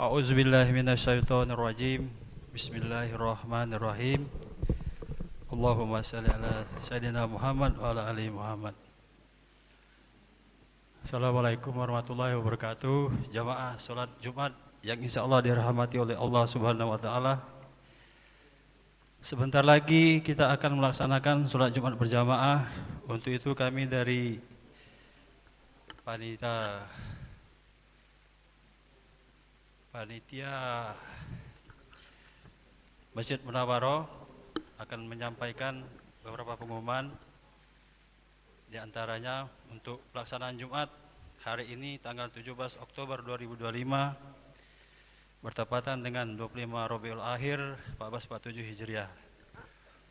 A'udzubillahi minasyaitonirrajim. Bismillahirrahmanirrahim. Allahumma shalli ala sayyidina Muhammad wa ala ali Muhammad. Assalamualaikum warahmatullahi wabarakatuh. Jamaah salat Jumat yang insyaallah dirahmati oleh Allah Subhanahu wa taala. Sebentar lagi kita akan melaksanakan salat Jumat berjamaah. Untuk itu kami dari Panitia Masjid Munawaroh akan menyampaikan beberapa pengumuman, di antaranya untuk pelaksanaan Jumat hari ini tanggal 17 Oktober 2025 bertepatan dengan 25 Rabiul Akhir 1447 Hijriah.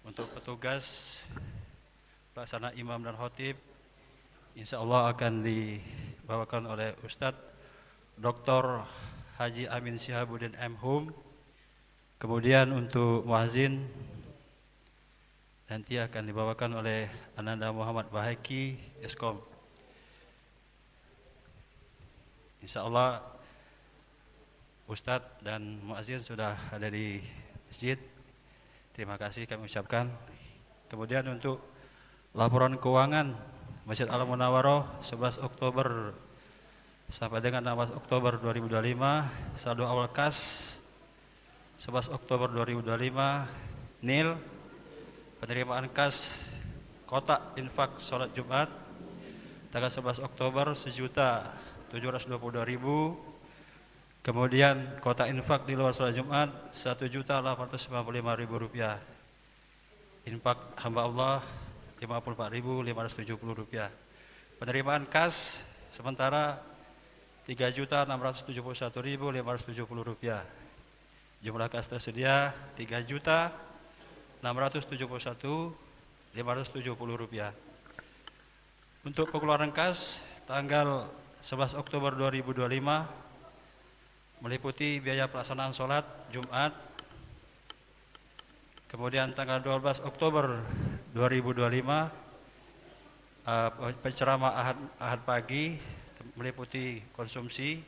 Untuk petugas pelaksana imam dan khotib insya Allah akan dibawakan oleh Ustadz Dr. Haji Amin Syihabuddin M. Hum. Kemudian untuk muazzin nanti akan dibawakan oleh Ananda Muhammad Bahaki Eskom. Insya Allah Ustadz dan muazzin sudah ada di masjid. Terima kasih kami ucapkan. Kemudian untuk laporan keuangan Masjid Al-Munawaroh 11 Oktober sampai dengan 16 Oktober 2025, saldo awal kas 11 Oktober 2025 nil, penerimaan kas kotak infak sholat Jumat tanggal 11 Oktober 1.722.000, kemudian kotak infak di luar sholat Jumat 1.895.000 rupiah, infak hamba Allah 54.570 rupiah. Penerimaan kas sementara 3.671.570 rupiah. Jumlah kas tersedia 3.671.570 rupiah. Untuk pengeluaran kas tanggal 11 Oktober 2025 meliputi biaya pelaksanaan sholat Jumat. Kemudian tanggal 12 Oktober 2025 penceramah ahad pagi meliputi konsumsi,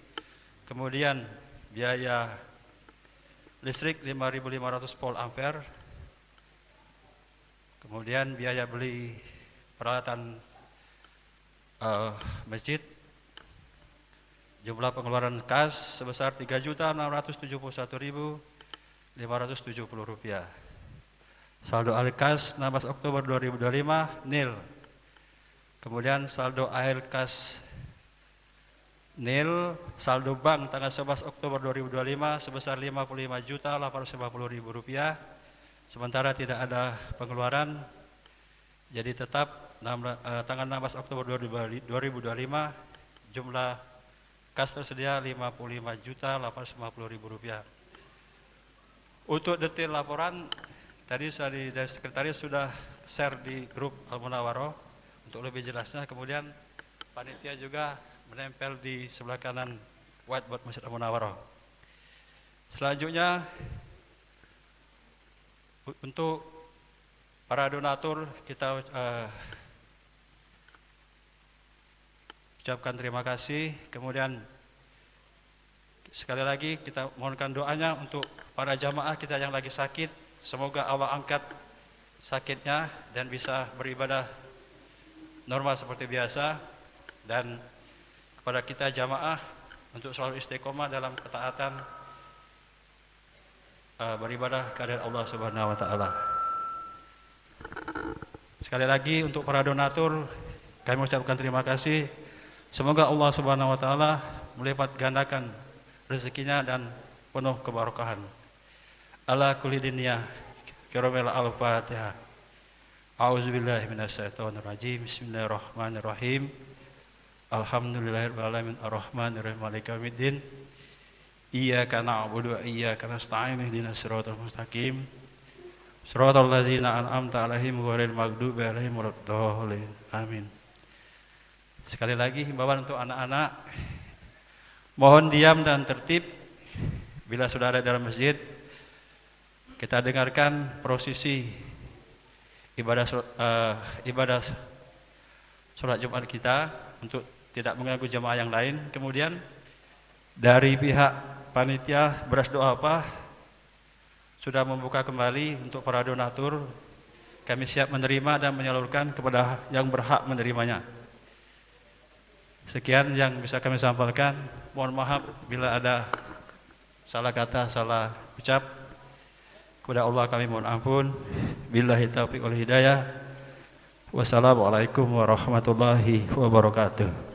kemudian biaya listrik 5.500 volt ampere, kemudian biaya beli peralatan masjid, jumlah pengeluaran kas sebesar 3.671.570 rupiah. Saldo akhir kas 16 Oktober 2025 nil. Kemudian saldo akhir kas nil, saldo bank tanggal 11 Oktober 2025 sebesar 55.850.000 rupiah. Sementara tidak ada pengeluaran, jadi tetap tanggal 16 Oktober 2025 jumlah kas tersedia 55.850.000 rupiah. Untuk detail laporan tadi dari sekretaris sudah share di grup Al-Munawaroh untuk lebih jelasnya. Kemudian panitia juga menempel di sebelah kanan whiteboard Masjid Al-Munawaroh. Selanjutnya untuk para donatur kita ucapkan terima kasih. Kemudian sekali lagi kita mohonkan doanya untuk para jamaah kita yang lagi sakit. Semoga Allah angkat sakitnya dan bisa beribadah normal seperti biasa, dan kepada kita jamaah untuk selalu istiqomah dalam ketaatan beribadah kepada Allah Subhanahu wa taala. Sekali lagi untuk para donatur kami ucapkan terima kasih. Semoga Allah Subhanahu wa taala melipat gandakan rezekinya dan penuh keberkahan. Ala kulli diniyah karamel al-Fatihah. A'udzubillahi minasyaitonirrajim. Bismillahirrahmanirrahim. Alhamdulillahirabbil alamin arrahmanirrahim maliki yaumiddin. Iyyaka na'budu wa iyyaka nasta'in ihdinas siratal mustaqim. Shiratal ladzina an'amta 'alaihim ghairil maghdubi 'alaihim waladdallin. Amin. Sekali lagi himbauan untuk anak-anak, mohon diam dan tertib. Bila sudah ada dalam masjid, kita dengarkan prosesi ibadah sholat Jumat kita untuk tidak mengganggu jemaah yang lain. Kemudian dari pihak panitia beras doa apa sudah membuka kembali untuk para donatur. Kami siap menerima dan menyalurkan kepada yang berhak menerimanya. Sekian yang bisa kami sampaikan. Mohon maaf bila ada salah kata, salah ucap. Kepada Allah kami mohon ampun. Billahi taufiq wal hidayah. Wassalamualaikum warahmatullahi wabarakatuh.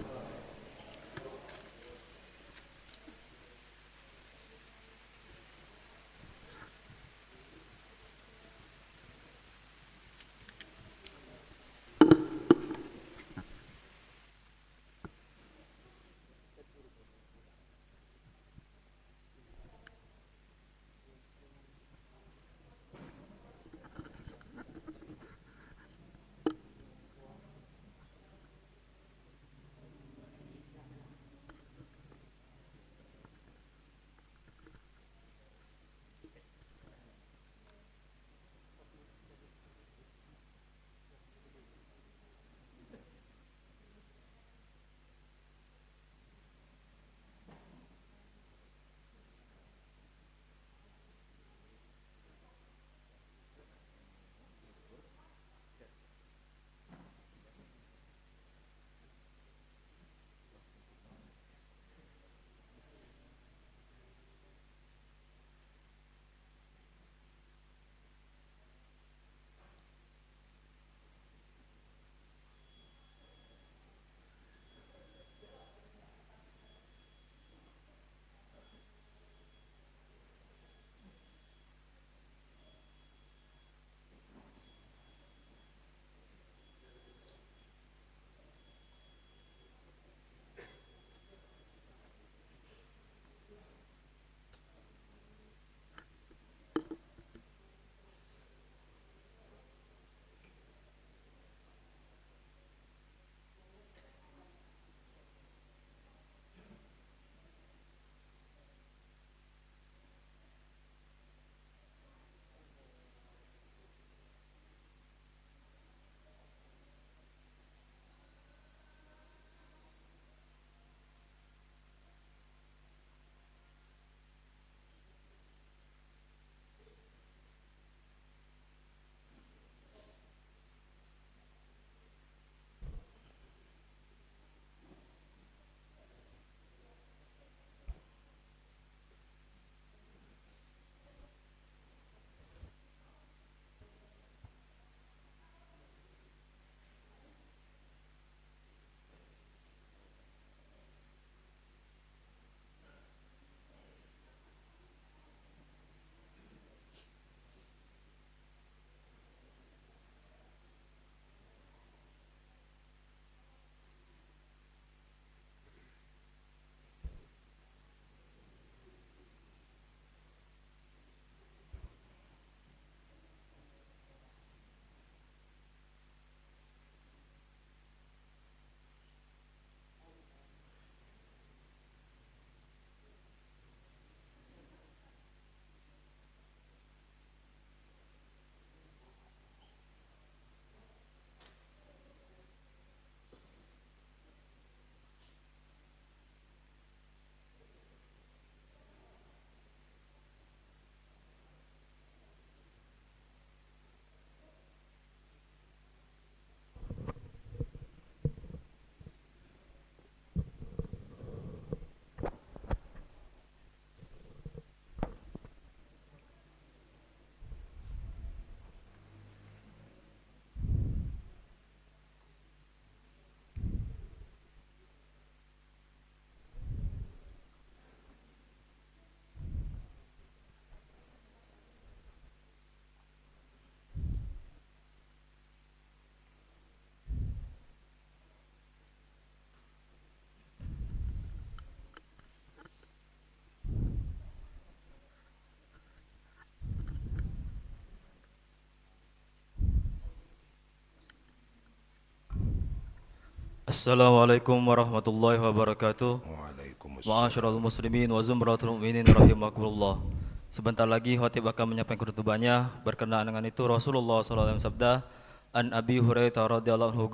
Assalamualaikum warahmatullahi wabarakatuh. Waalaikumsalam. Ma'asyiral muslimin wa zumratul mu'minin rahimakumullah. Sebentar lagi khatib akan menyampaikan khutbahnya. Berkenaan dengan itu Rasulullah SAW sabda, An Abi Hurairah radhiyallahu anhu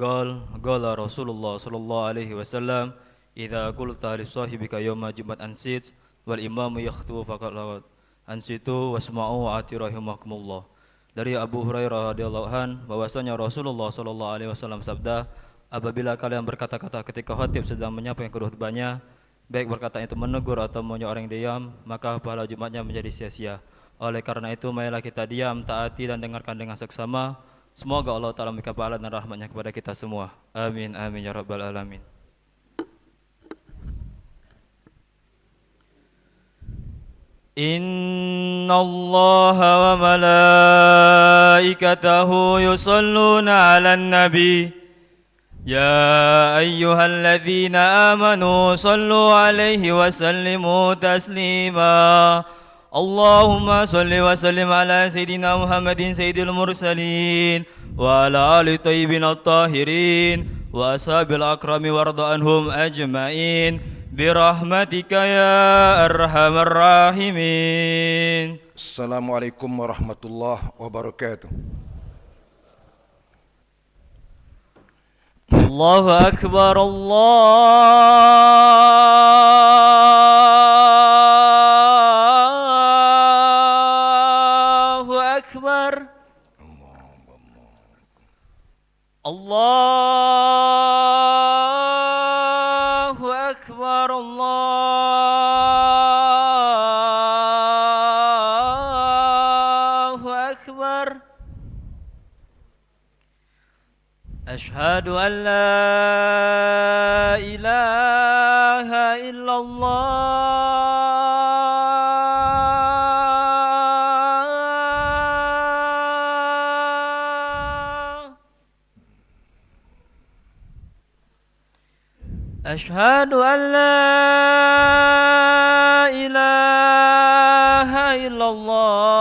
qala Rasulullah sallallahu alaihi wasallam, "Idza qulta li sahibika yawma jum'at ansit, wal imamu yakhtubu faqad lawat. Ansitu wasma'u wa ati rahimakumullah. Dari Abu Hurairah radhiyallahu an bahwasanya Rasulullah sallallahu alaihi wasallam sabda, apabila kalian berkata-kata ketika khatib sedang menyampaikan khutbahnya, baik berkata itu menegur atau menyuruh orang yang diam, maka pahala Jumatnya menjadi sia-sia. Oleh karena itu, marilah kita diam, taati dan dengarkan dengan seksama. Semoga Allah Ta'ala memberikan pahala dan rahmatnya kepada kita semua. Amin, amin, ya rabbal alamin. Inna Allah wa malaikatahu yusalluna ala nabi. Ya ayyuhalladzina amanu sallu alaihi wa sallimu taslima. Allahumma salli wa sallim ala Sayyidina Muhammadin Sayyidil Mursalin wa ala ali tayyibin at-tahirin wa ashabil akrami warda anhum ajma'in birahmatika ya arhamar rahimin. Assalamualaikum warahmatullahi wabarakatuh. Allahu akbar, Allahu akbar. Allahu akbar, Allahu akbar. Ashhadu an la ilaha illallah. Ashhadu an la ilaha illallah.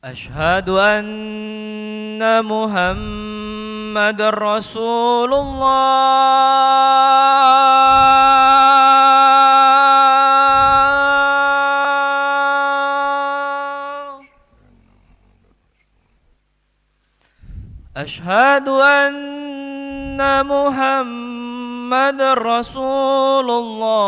Ashhadu anna Muhammadar Rasulullah. Ashhadu anna Muhammadar Rasulullah.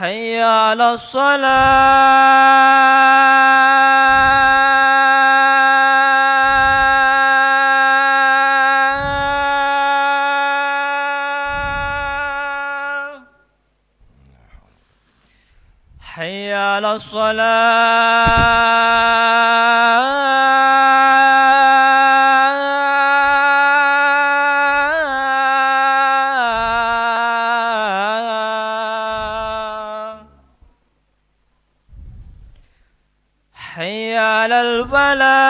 Hayya 'alas shalah. Hayya 'alas salah. Hayya 'alal falah.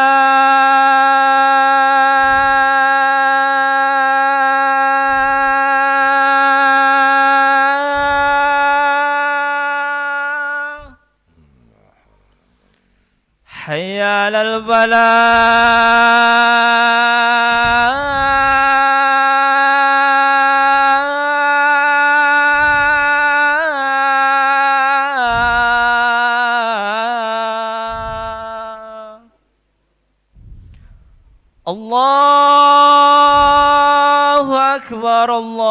Hayya 'alal falah. Allahu akbar, Allahu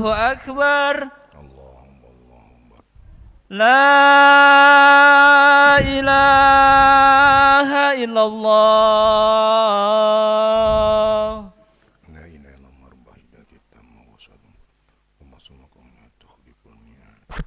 akbar. La ilaha illallah. La ilaha illallah wahdahu tamma wa salam. Wa masumukum ma tukhliful mi'ad.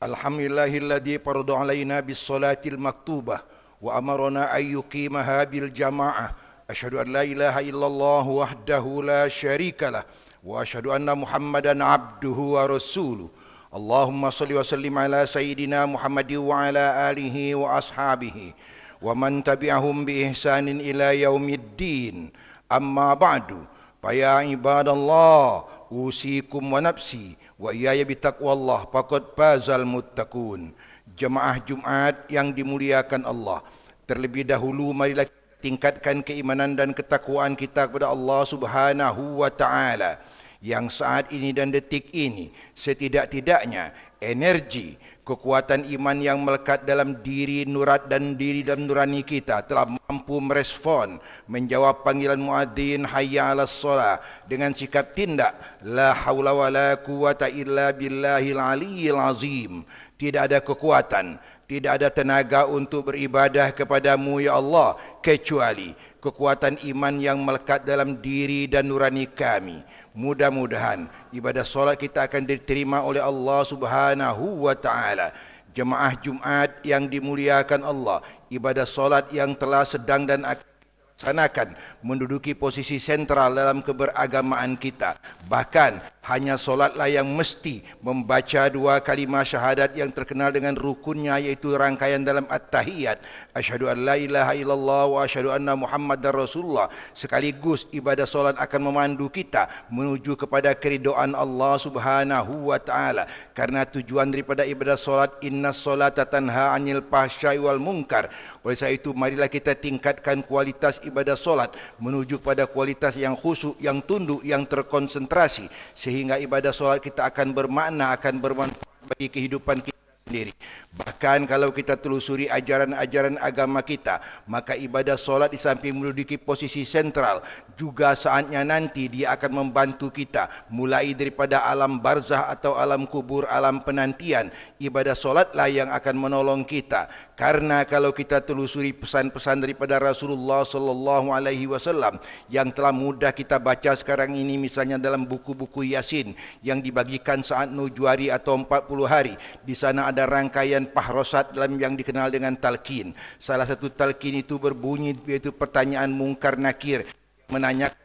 Alhamdulillahilladzi farada alaina bis salatil maktubah wa amarna ay yuqimaha bil jamaah. Asyhadu an la ilaha illallah wahdahu la syarikalah wa asyhadu anna Muhammadan abduhu wa rasuluh. Allahumma salli wa sallim ala sayyidina Muhammadin wa ala alihi wa ashabihi wa man tabi'ahum bi ihsanin ila yaumiddin. Amma ba'du. Fa ya ibadallah usikum wa nafsi wa iyaya bitaqwallah faqad fazal muttaqun. Jemaah Jumat yang dimuliakan Allah, terlebih dahulu marilah tingkatkan keimanan dan ketakwaan kita kepada Allah Subhanahu wa taala. Yang saat ini dan detik ini setidak-tidaknya energi kekuatan iman yang melekat dalam diri nurat dan diri dan nurani kita telah mampu merespon menjawab panggilan muadzin hayya 'alas shalah dengan sikap tindak la haula wala quwata illa billahil aliyyil azim. Tidak ada kekuatan, tidak ada tenaga untuk beribadah kepadamu ya Allah kecuali kekuatan iman yang melekat dalam diri dan nurani kami. Mudah-mudahan ibadah solat kita akan diterima oleh Allah Subhanahu wa taala. Jemaah Jumat yang dimuliakan Allah, ibadah solat yang telah sedang dan akan dilaksanakan menduduki posisi sentral dalam keberagamaan kita. Bahkan hanya solatlah yang mesti membaca dua kalimah syahadat yang terkenal dengan rukunnya, yaitu rangkaian dalam at-tahiyat. Asyhadu an la ilaha illallah wa asyhadu anna Muhammadar Rasulullah. Sekaligus ibadah solat akan memandu kita menuju kepada keridhaan Allah Subhanahu wa taala. Karena tujuan daripada ibadah solat, innas solata tanha 'anil fahsya'i wal munkar. Oleh sebab itu marilah kita tingkatkan kualitas ibadah solat menuju pada kualitas yang khusyuk, yang tunduk, yang terkonsentrasi, sehingga ibadah solat kita akan bermakna, akan bermanfaat bagi kehidupan kita sendiri. Bahkan kalau kita telusuri ajaran-ajaran agama kita, maka ibadah solat di samping menduduki posisi sentral, juga saatnya nanti dia akan membantu kita mulai daripada alam barzah atau alam kubur, alam penantian. Ibadah solatlah yang akan menolong kita. Karena kalau kita telusuri pesan-pesan daripada Rasulullah sallallahu alaihi wasallam yang telah mudah kita baca sekarang ini, misalnya dalam buku-buku Yasin yang dibagikan saat Nujuari atau 40 hari, di sana ada rangkaian pahrosat dalam yang dikenal dengan talqin. Salah satu talqin itu berbunyi yaitu pertanyaan mungkar nakir, menanyakan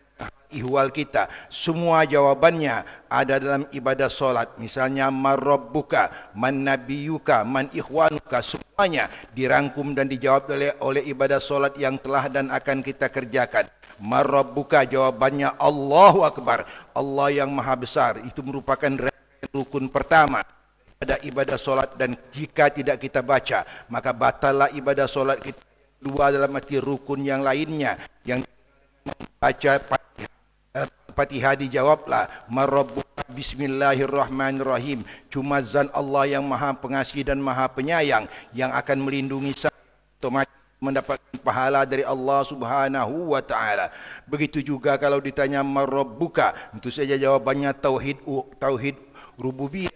ihwal kita. Semua jawabannya ada dalam ibadah solat. Misalnya man rabbuka, man nabiyuka, man ikhwanuka, semuanya dirangkum dan dijawab oleh ibadah solat yang telah dan akan kita kerjakan. Man rabbuka, jawabannya Allahu Akbar, Allah yang maha besar. Itu merupakan rukun pertama pada ibadah solat, dan jika tidak kita baca maka batallah ibadah solat kita. Dua dalam arti rukun yang lainnya yang baca Fatihah dijawablah marabbuka bismillahirrahmanirrahim. Cuma zat Allah yang maha pengasih dan maha penyayang yang akan melindungi saya, otomatis mendapatkan pahala dari Allah Subhanahu wa taala. Begitu juga kalau ditanya marabbuka, tentu saja jawabannya tauhid rububiyah,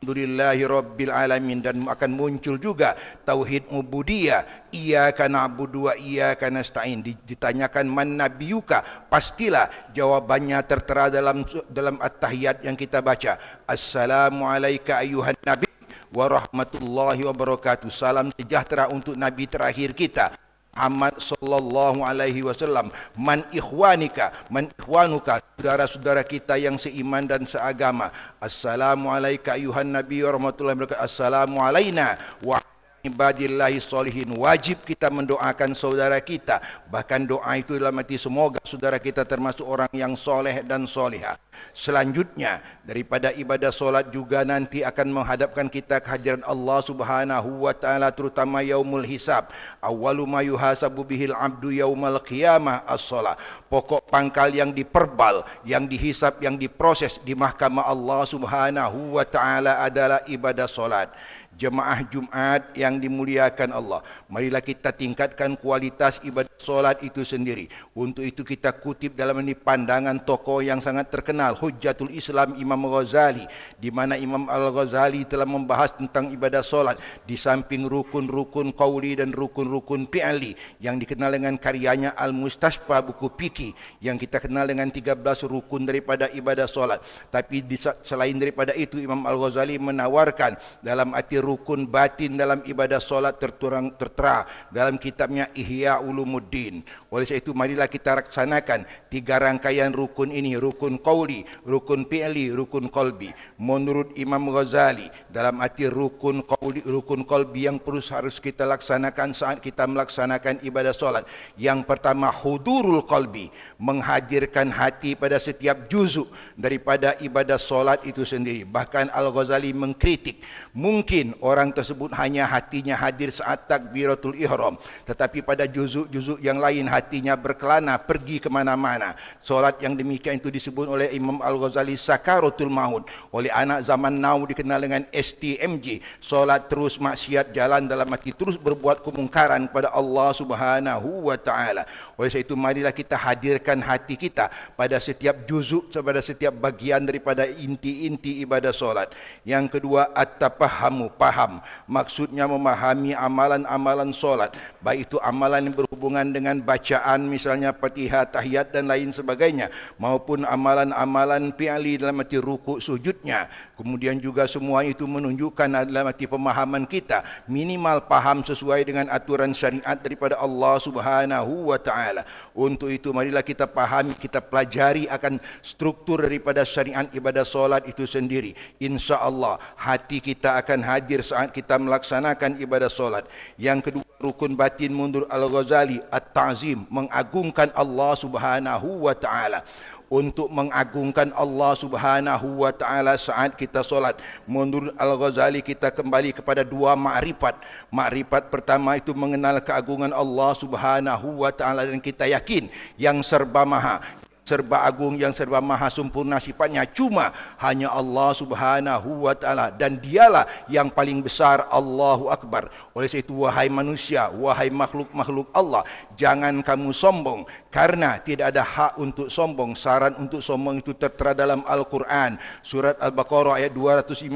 alhamdulillahi rabbil alamin, dan akan muncul juga tauhid ubudiyah, iyyaka na'budu wa iyyaka nasta'in. Ditanyakan man nabiyuka, pastilah jawabannya tertera dalam at-tahiyat yang kita baca. Assalamu alayka ayyuhan nabi wa rahmatullahi wa barakatuh. Salam sejahtera untuk nabi terakhir kita Muhammad sallallahu alaihi wasallam. Man ikhwanika, man ikhwanuka, saudara-saudara kita yang seiman dan seagama. Assalamu alayka ayuhan nabi wa rahmatullahi wa barakatuh. Assalamu alayna wa ibadillahi solihin. Wajib kita mendoakan saudara kita. Bahkan doa itu dalam arti semoga saudara kita termasuk orang yang soleh dan solihah. Selanjutnya daripada ibadah solat juga nanti akan menghadapkan kita ke hadirat Allah Subhanahu wa taala, terutama yaumul hisab. Awwalu ma yuhasabu bihil abdu yaumal qiyamah as-shalah. Pokok pangkal yang diperbal, yang dihisab, yang diproses di mahkamah Allah Subhanahu wa taala adalah ibadah solat. Jemaah Jumat yang dimuliakan Allah, marilah kita tingkatkan kualitas ibadah solat itu sendiri. Untuk itu kita kutip dalam ini pandangan tokoh yang sangat terkenal, Hujjatul Islam Imam Ghazali, di mana Imam Al-Ghazali telah membahas tentang ibadah solat di samping rukun-rukun qauli dan rukun-rukun fi'li yang dikenal dengan karyanya Al-Mustasfa, buku fikih yang kita kenal dengan 13 rukun daripada ibadah solat. Tapi selain daripada itu, Imam Al-Ghazali menawarkan dalam arti rukun batin dalam ibadah solat tertera dalam kitabnya Ihya Ulumuddin. Oleh sebab itu marilah kita laksanakan 3 rangkaian rukun ini, rukun qauli, rukun fi'li, rukun qalbi. Menurut Imam Ghazali, dalam arti rukun qauli, rukun qalbi yang harus kita laksanakan saat kita melaksanakan ibadah solat. Yang pertama, hudurul qalbi, menghadirkan hati pada setiap juzuk daripada ibadah solat itu sendiri. Bahkan Al-Ghazali mengkritik, mungkin orang tersebut hanya hatinya hadir saat takbiratul ihram, tetapi pada juzuk-juzuk yang lain hatinya berkelana pergi ke mana-mana. Solat yang demikian itu disebut oleh Imam Al-Ghazali sakaratul maut. Oleh anak zaman now dikenal dengan STMJ, solat terus maksiat jalan, dalam arti terus berbuat kemungkaran kepada Allah Subhanahu wa taala. Oleh sebab itu marilah kita hadirkan hati kita pada setiap juzuk, pada setiap bagian daripada inti-inti ibadah solat. Yang kedua, at-tafahamu, paham. Maksudnya memahami amalan-amalan solat, baik itu amalan yang berhubungan dengan bacaan, misalnya Fatihah, tahiyat dan lain sebagainya, maupun amalan-amalan fi'li dalam arti rukuk sujudnya. Kemudian juga semua itu menunjukkan dalam arti pemahaman kita, minimal paham sesuai dengan aturan syariat daripada Allah Subhanahu wa taala. Untuk itu marilah kita pahami, kita pelajari akan struktur daripada syariat ibadah solat itu sendiri. Insya-Allah hati kita akan hadir saat kita melaksanakan ibadah solat. Yang kedua, rukun batin mundur Al-Ghazali, at-ta'zim, mengagungkan Allah Subhanahu wa taala. Untuk mengagungkan Allah Subhanahu wa taala saat kita solat, menurut Al-Ghazali kita kembali kepada 2 makrifat. Makrifat pertama itu mengenal keagungan Allah Subhanahu wa taala, dan kita yakin yang serba maha, serba agung, yang serba maha sempurna sifatnya cuma hanya Allah Subhanahu wa taala, dan dialah yang paling besar. Allahu Akbar. Oleh sebab itu wahai manusia, wahai makhluk-makhluk Allah, jangan kamu sombong, karena tidak ada hak untuk sombong. Saran untuk sombong itu tertera dalam Al-Quran, surat Al-Baqarah ayat 255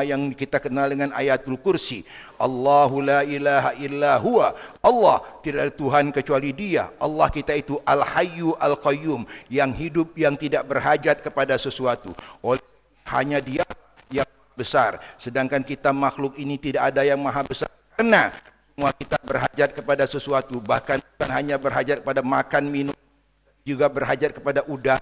yang kita kenal dengan ayatul kursi. Allahu la ilaha illa huwa, Allah tidak ada Tuhan kecuali Dia. Allah kita itu Al-Hayyu Al-Qayyum, yang hidup, yang tidak berhajat kepada sesuatu. Hanya Dia yang besar, sedangkan kita makhluk ini tidak ada yang maha besar, karena semua kita berhajat kepada sesuatu. Bahkan bukan hanya berhajat kepada makan minum, juga berhajat kepada udara.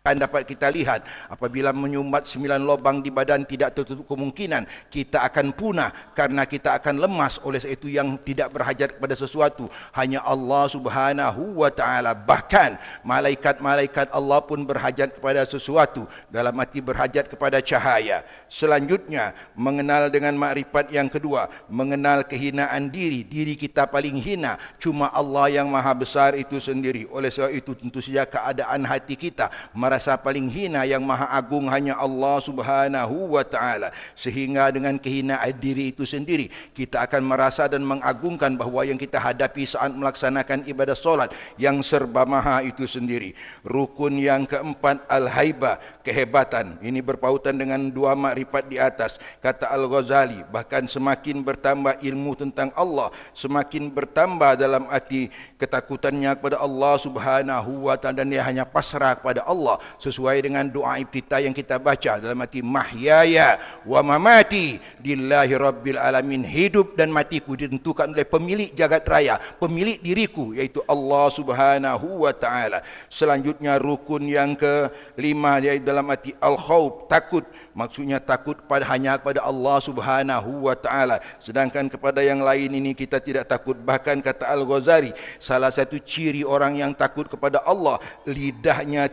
Kan dapat kita lihat, apabila menyumbat 9 lubang di badan, tidak tertutup kemungkinan kita akan punah, karena kita akan lemas. Oleh sebab itu yang tidak berhajat kepada sesuatu hanya Allah Subhanahu wa taala. Bahkan malaikat-malaikat Allah pun berhajat kepada sesuatu, dalam arti berhajat kepada cahaya. Selanjutnya, mengenal dengan makrifat yang kedua, mengenal kehinaan diri. Diri kita paling hina, cuma Allah yang maha besar itu sendiri. Oleh sebab itu tentu saja keadaan hati kita merasa paling hina, yang maha agung hanya Allah Subhanahu wa taala. Sehingga dengan kehinaan diri itu sendiri, kita akan merasa dan mengagungkan bahawa yang kita hadapi saat melaksanakan ibadah solat yang serba maha itu sendiri. Rukun yang keempat, al-haibah, kehebatan. Ini berpautan dengan 2 makrifat di atas. Kata Al-Ghazali, bahkan semakin bertambah ilmu tentang Allah, semakin bertambah dalam arti ketakutannya kepada Allah Subhanahu wa taala, dan dia hanya pasrah kepada Allah, sesuai dengan doa iftitah yang kita baca dalam arti mahyaya wa mamati lillahi rabbil alamin. Hidup dan matiku ditentukan oleh pemilik jagat raya, pemilik diriku, yaitu Allah Subhanahu wa taala. Selanjutnya rukun yang kelima, yaitu dalam arti al-khauf, takut. Maksudnya takut hanya kepada Allah Subhanahu wa taala, sedangkan kepada yang lain ini kita tidak takut. Bahkan kata Al-Ghazali, salah satu ciri orang yang takut kepada Allah, lidahnya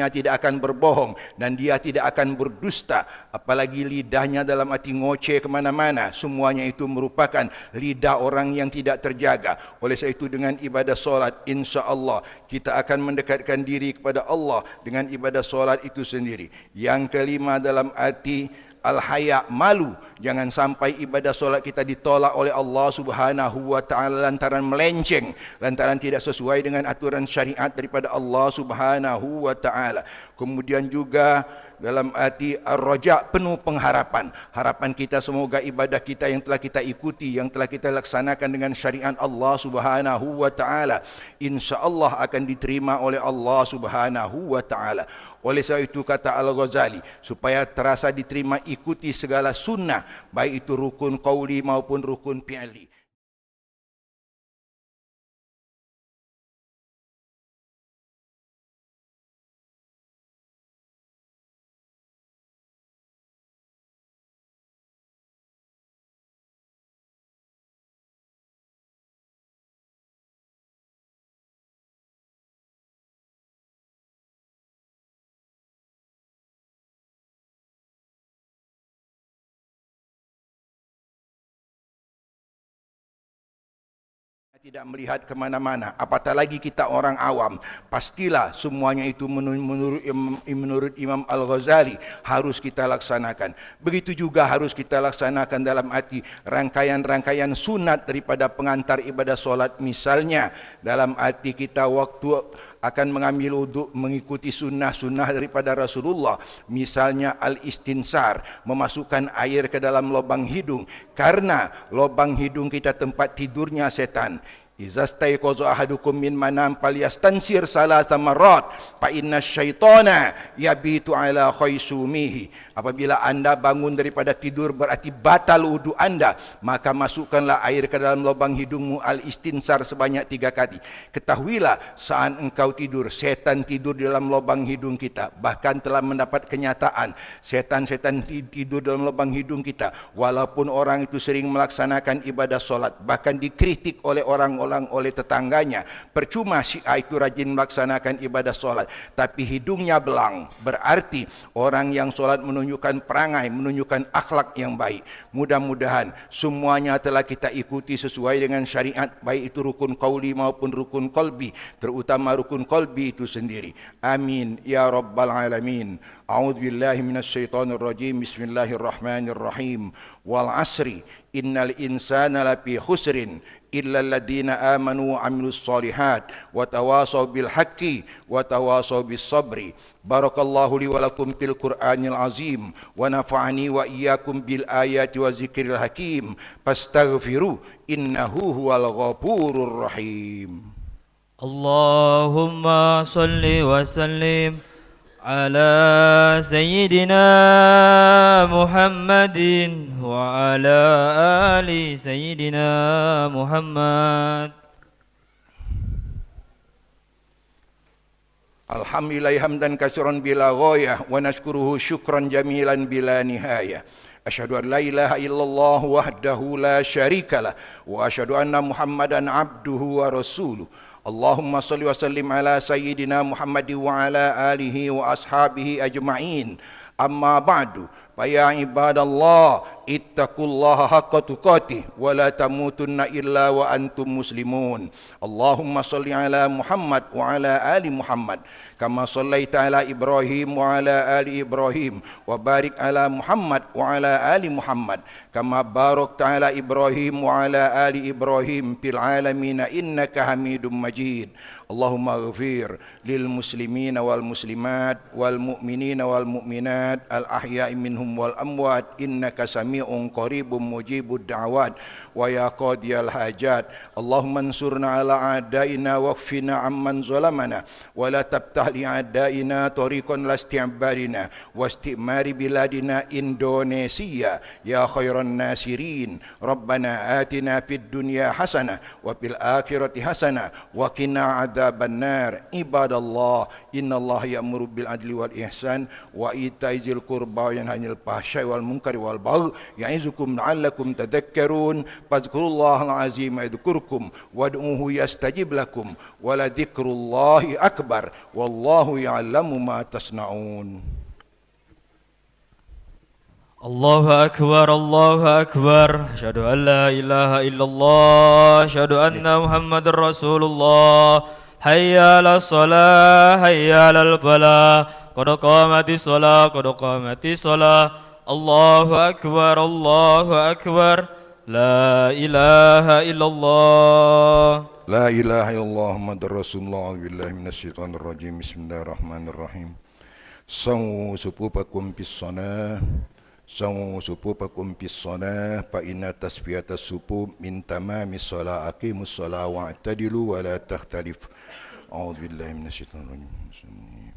tidak akan berbohong, dan dia tidak akan berdusta. Apalagi lidahnya dalam arti ngoceh kemana-mana, semuanya itu merupakan lidah orang yang tidak terjaga. Oleh sebab itu dengan ibadah solat, insya-Allah kita akan mendekatkan diri kepada Allah dengan ibadah solat itu sendiri. Yang kelima, dalam arti al-haya, malu. Jangan sampai ibadah solat kita ditolak oleh Allah Subhanahu wa taala lantaran melenceng, lantaran tidak sesuai dengan aturan syariat daripada Allah Subhanahu wa taala. Kemudian juga dalam arti ar-raja, penuh pengharapan. Harapan kita semoga ibadah kita yang telah kita ikuti, yang telah kita laksanakan dengan syariat Allah Subhanahu wa taala, insya-Allah akan diterima oleh Allah Subhanahu wa taala. Oleh sebab itu kata Al-Ghazali, supaya terasa diterima ikuti segala sunnah, baik itu rukun qauli maupun rukun fi'li. Tidak melihat ke mana-mana, apatah lagi kita orang awam. Pastilah semuanya itu menurut Imam Al-Ghazali harus kita laksanakan. Begitu juga harus kita laksanakan dalam arti rangkaian-rangkaian sunat daripada pengantar ibadah solat. Misalnya dalam arti kita waktu akan mengambil wuduk mengikuti sunnah-sunnah daripada Rasulullah. Misalnya al-istinsar, memasukkan air ke dalam lubang hidung, karena lubang hidung kita tempat tidurnya setan. Iza staiqaza ahadukum min manam falyastansir salasa marrat fa inna syaitana yabitu ala khaysumihi. Apabila anda bangun daripada tidur berarti batal wudu anda, maka masukkanlah air ke dalam lubang hidungmu al-istinsar sebanyak 3 kali. Ketahuilah saat engkau tidur, setan tidur di dalam lubang hidung kita. Bahkan telah mendapat kenyataan setan-setan tidur dalam lubang hidung kita, walaupun orang itu sering melaksanakan ibadah solat, bahkan dikritik oleh orang-orang, oleh tetangganya. Percuma si A itu rajin melaksanakan ibadah solat, tapi hidungnya belang. Berarti orang yang solat menunjukkan perangai, menunjukkan akhlak yang baik. Mudah-mudahan semuanya telah kita ikuti sesuai dengan syariat, baik itu rukun qauli maupun rukun qalbi, terutama rukun qalbi itu sendiri. Amin ya rabbal alamin. A'udzu billahi minasyaitonir rajim. Bismillahirrahmanirrahim. Wal 'asri innal insana lafi khusrin illa alladziina aamanu wa 'amilus shalihat wa tawasaw bil haqqi wa tawasaw bis sabri. Barakallahu li wa lakum fil Qur'anil azim wa nafa'ani wa iyyakum bil ayati wa zikril hakim. Fastaghfiru innahu huwal ghafurur rahim. Allahumma salli wa sallim على سيدنا محمد وعلى آل سيدنا محمد. Alhamdulillah hamdan katsiran bila ghayah wa nashkuruhu syukran jamilan bila nihayah. Asyhadu an la ilaha illallah wahdahu la syarikalah wa asyhadu anna Muhammadan abduhu wa rasuluh. Allahumma salli wa sallim ala sayyidina Muhammad wa ala alihi wa ashabihi ajma'in. Amma ba'du, fa ya ibadallah ittaqullaha haqqa tuqatih wa la tamutunna illa wa antum muslimun. Allahumma salli ala Muhammad wa ala ali Muhammad kama sallaita ala Ibrahim wa ala ali Ibrahim wa barik ala Muhammad wa ala ali Muhammad kama barakta ala Ibrahim wa ala ali Ibrahim fil alamin innaka Hamidum Majid. Allahumma ighfir lil muslimin wal muslimat wal mu'minin wal mu'minat al ahya'i minhum wal amwat innaka sami'un qaribun mujibud da'awat wa ya qadiyal hajat. Allahumma ansurna ala a'daina waghfina amman zalamana wa la tabtah li a'daina tariqan lasti'barina wastimari biladina Indonesia ya khairan nasirin. Rabbana atina fid dunya hasanah wa fil akhirati hasanah wa qina adzaban nar. Ibadallah innallaha ya'muru bil adli wal ihsan wa ita'i dzil qurba wa yanha 'anil fahsya'i wal munkari wal baghi ya'izukum la'allakum tadhakkarun. Fadhkurullahal azim yadhkurkum wad'uhu yastajib lakum wa la dzikrullahi akbar wallahu ya'lamu ma tasna'un. Allahu akbar, Allahu akbar. Asyhadu an la ilaha illallah, asyhadu anna Muhammadar Rasulullah. Hayya 'alas shalah, hayya 'alal falah. Qad qamatis shalah, qad qamatis shalah. Allahu akbar, Allahu akbar. La ilaha illallah. La ilaha illallah Muhammadur Rasulullah. Billahi minasyaitonir rajim. Bismillahirrahmanirrahim. سووا صفوفكم في الصلاة سووا صفوفكم في الصلاة فإن تسوية الصفوف من تمام الصلاة أقيموا الصلاة واعتدلوا ولا تختلف أعوذ بالله من الشيطان الرجيم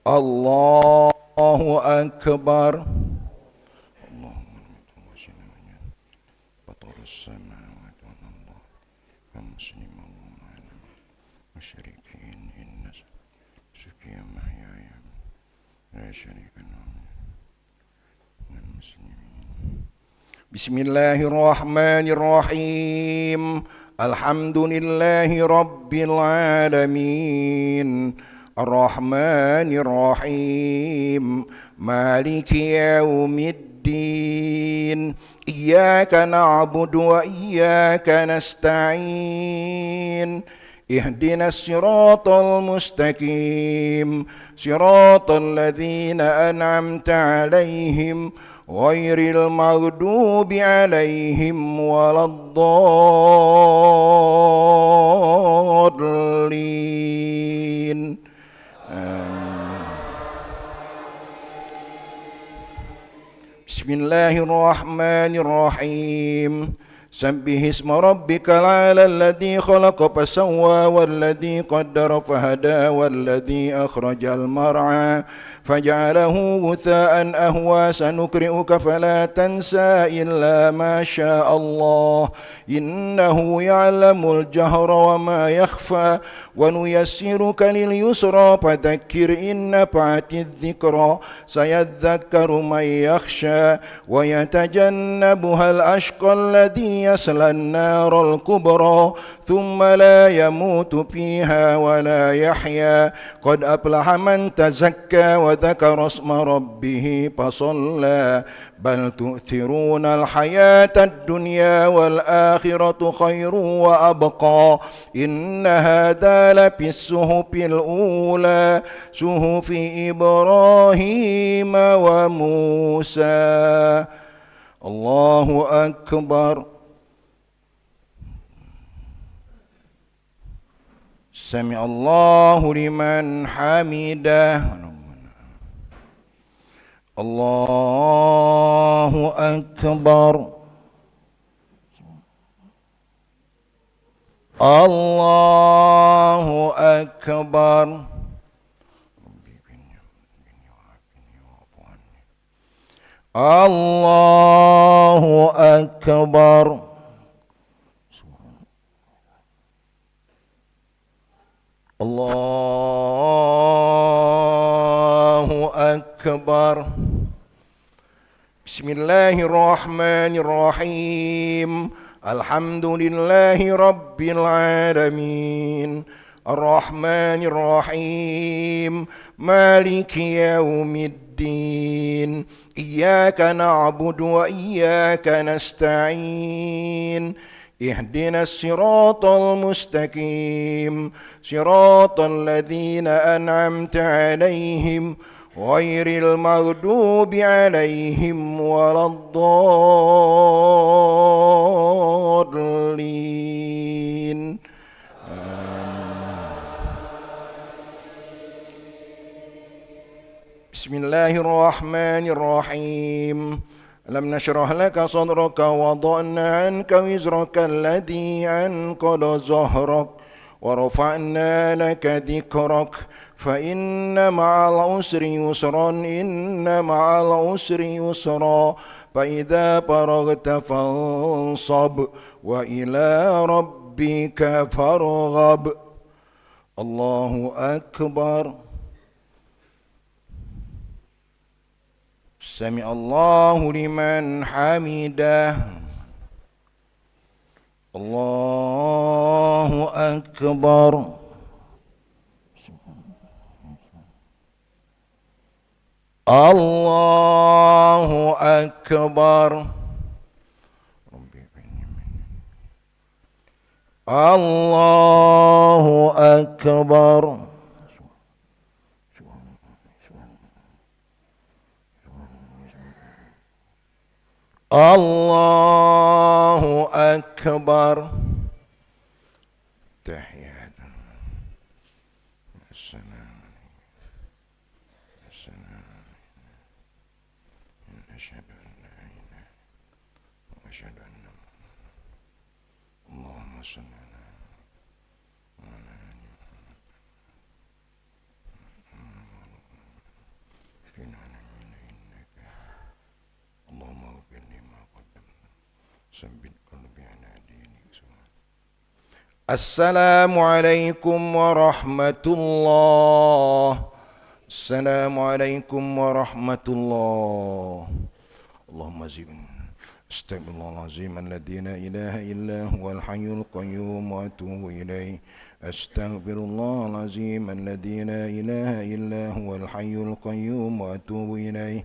الله أكبر فطر السماوات والأرض كمسلم مشركين إن سكي محياي لا شريك له من المسلمين بسم الله الرحمن الرحيم الحمد لله رب العالمين الرحمن الرحيم مالك يوم الدين إياك نعبد وإياك نستعين اهدنا الصراط المستقيم صراط الذين أنعمت عليهم غير المغضوب عليهم ولا الضالين آمين. بسم الله الرحمن الرحيم سبح اسم ربك الأعلى الذي خلق فسوى والذي قدر فهدى والذي أخرج المرعى فجعله غثاء أهوى سنقرئك فلا تنسى إلا ما شاء الله إنه يعلم الجهر وما يخفى ونيسرك لليسرى فذكر إن نفعت الذكرى سيذكر من يخشى ويتجنبها الأشقى الذي يصلى النار الكبرى ثم لا يموت فيها ولا يحيا قد أفلح من تزكى وذكر اسم ربه فصلى بل تؤثرون الحياة الدنيا والآخرة خير وأبقى إن هذا لفي الصحف الأولى صحف إبراهيم وموسى الله أكبر سمع الله لمن حمده الله أكبر الله أكبر الله أكبر الله أكبر بسم الله الرحمن الرحيم الحمد لله رب العالمين الرحمن الرحيم مالك يوم الدين إياك نعبد وإياك نستعين اهدنا الصراط المستقيم صراط الذين أنعمت عليهم غير المغضوب عليهم ولا الضالين بسم الله الرحمن الرحيم ألم نشرح لك صدرك ووضعنا عنك وزرك الذي أنقض ظهرك ورفعنا لك ذكرك فإن مع العسر يسرا إن مع العسر يسرا فإذا فرغت فانصب وإلى ربك فارغب الله أكبر سمع الله لمن حمده الله أكبر الله أكبر الله أكبر الله أكبر تحيات السلام أشهد أن لا إله وأشهد أن اللهم صل على في العالمين إنك اللهم اغفر لي ما قدمت ثبت قلبي على دينك. السلام عليكم ورحمة الله. السلام عليكم ورحمة الله. اللهم زدنا استغفر الله العظيم الذي لا إله إلا هو الحي القيوم وأتوب إليه. أستغفر الله العظيم الذي لا إله إلا هو الحي القيوم وأتوب إليه.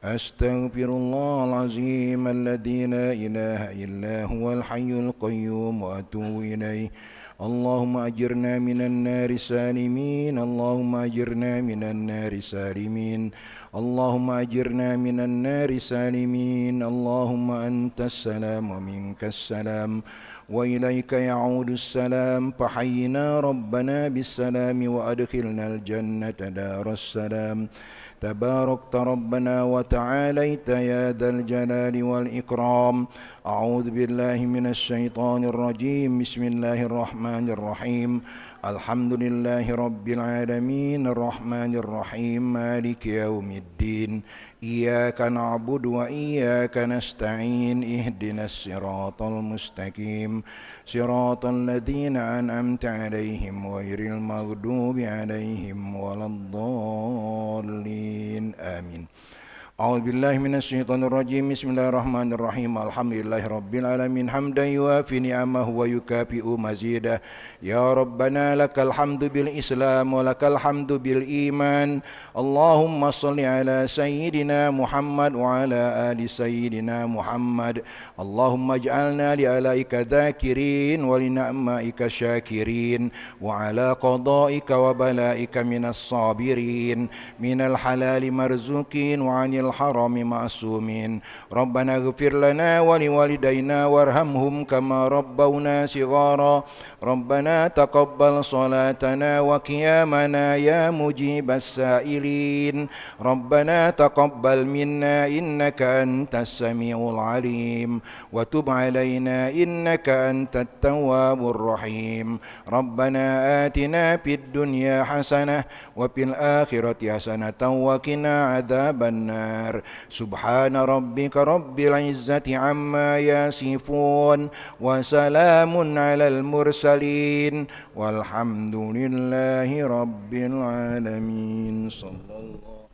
أستغفر الله العظيم الذي لا إله إلا هو الحي القيوم وأتوب إليه. اللهم أجرنا من النار سالمين. اللهم أجرنا من النار سالمين. اللهم أجرنا من النار سالمين. اللهم أنت السلام ومنك السلام وإليك يعود السلام. فحينا ربنا بالسلام وأدخلنا الجنة دار السلام. تباركت ربنا وتعاليت يا ذا الجلال والإكرام. أعوذ بالله من الشيطان الرجيم. بسم الله الرحمن الرحيم. الحمد لله رب العالمين الرحمن الرحيم مالك يوم الدين. إياك نعبد وإياك نستعين. اهدنا الصراط المستقيم صراط الذين أنعمت عليهم غير المغضوب عليهم ولا الضالين آمين. أعوذ بالله من الشيطان الرجيم. بسم الله الرحمن الرحيم. الحمد لله رب العالمين حمدا يوافي نعمه ويكافئ مزيده. يا ربنا لك الحمد بالإسلام ولك الحمد بالإيمان. اللهم صل على سيدنا محمد وعلى آل سيدنا محمد. اللهم اجعلنا لآلائك ذاكرين ولنعمائك شاكرين وعلى قضائك وبلائك من الصابرين من الحلال مرزوقين وعن الحرام معصومين. ربنا اغفر لنا ولوالدينا وارحمهم كما ربونا صغارا. ربنا تقبل صلاتنا وقيامنا يا مجيب السائلين. ربنا تقبل منا إنك أنت السميع العليم وتب علينا إنك أنت التواب الرحيم. ربنا آتنا في الدنيا حسنة وفي الآخرة حسنة وقنا عذاب النار. سبحان ربك رب العزة عما يصفون وسلام على المرسلين والحمد لله رب العالمين. صلى الله